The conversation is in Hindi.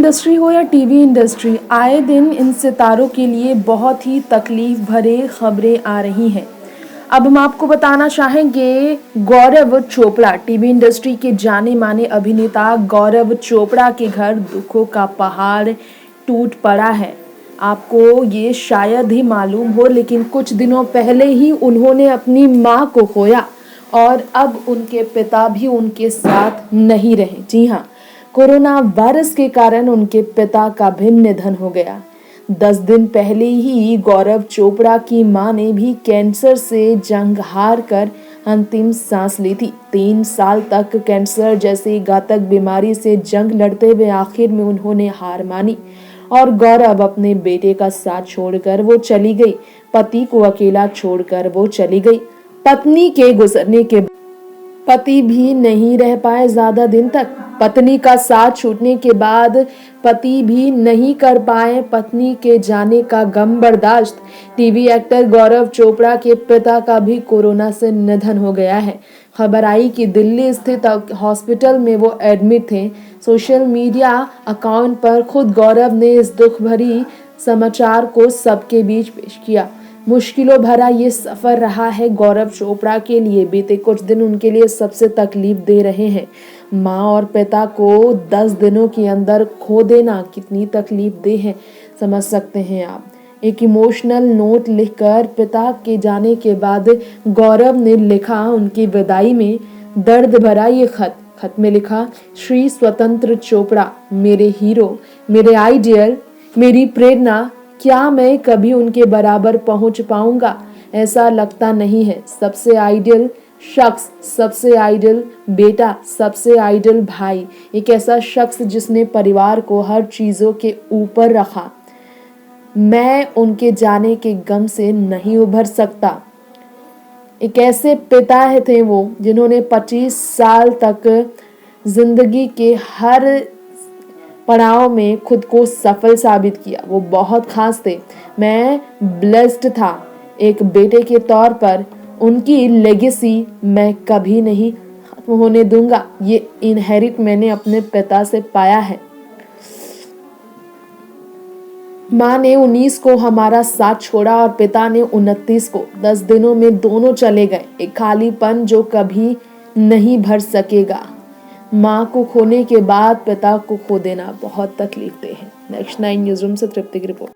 इंडस्ट्री हो या टीवी इंडस्ट्री, आए दिन इन सितारों के लिए बहुत ही तकलीफ भरे खबरें आ रही हैं। अब हम आपको बताना चाहेंगे, गौरव चोपड़ा, टीवी इंडस्ट्री के जाने माने अभिनेता गौरव चोपड़ा के घर दुखों का पहाड़ टूट पड़ा है। आपको ये शायद ही मालूम हो, लेकिन कुछ दिनों पहले ही उन्होंने अपनी मां को खोया और अब उनके पिता भी उनके साथ नहीं रहे। जी हाँ, कोरोना वायरस के कारण उनके पिता का भी निधन हो गया। 10 दिन पहले ही गौरव चोपड़ा की मां ने भी कैंसर से जंग हार कर अंतिम सांस ली थी। 3 साल तक कैंसर जैसी घातक बीमारी से जंग लड़ते हुए आखिर में उन्होंने हार मानी और गौरव अपने बेटे का साथ छोड़कर वो चली गई। पति को अकेला छोड़कर वो चली गई। पत्नी के गुजरने के पति भी नहीं रह पाए ज्यादा दिन तक। पत्नी का साथ छूटने के बाद पति भी नहीं कर पाए पत्नी के जाने का गम बर्दाश्त। टीवी एक्टर गौरव चोपड़ा के पिता का भी कोरोना से निधन हो गया है। खबर आई कि दिल्ली स्थित हॉस्पिटल में वो एडमिट थे। सोशल मीडिया अकाउंट पर खुद गौरव ने इस दुख भरी समाचार को सबके बीच पेश किया। मुश्किलों भरा ये सफर रहा है गौरव चोपड़ा के लिए। बीते कुछ दिन उनके लिए सबसे तकलीफ दे रहे हैं। माँ और पिता को 10 दिनों के अंदर खो देना कितनी तकलीफ दे है, समझ सकते हैं आप। एक इमोशनल नोट लिखकर पिता के जाने के बाद गौरव ने लिखा उनकी विदाई में दर्द भरा ये खत में लिखा, श्री स्वतंत्र चोपड़ा, मेरे हीरो, मेरे आइडियल, मेरी प्रेरणा, क्या मैं कभी उनके बराबर पहुंच पाऊंगा? ऐसा लगता नहीं है। सबसे आइडियल शख्स, सबसे आइडियल बेटा, सबसे आइडियल भाई, एक ऐसा शख्स जिसने परिवार को हर चीजों के ऊपर रखा। मैं उनके जाने के गम से नहीं उभर सकता। एक ऐसे पिता थे वो जिन्होंने 25 साल तक जिंदगी के हर पड़ाव में खुद को सफल साबित किया। वो बहुत खास थे। मैं ब्लेस्ड था एक बेटे के तौर पर। उनकी लेगेसी मैं कभी नहीं खत्म होने दूंगा। ये इनहेरिट मैंने अपने पिता से पाया है। माँ ने 19 को हमारा साथ छोड़ा और पिता ने 29 को। 10 दिनों में दोनों चले गए। एक खालीपन जो कभी नहीं भर सकेगा। माँ को खोने के बाद पिता को खो देना बहुत तकलीफ दे है। नेक्स्ट 9 न्यूज़ रूम से तृप्ति की रिपोर्ट।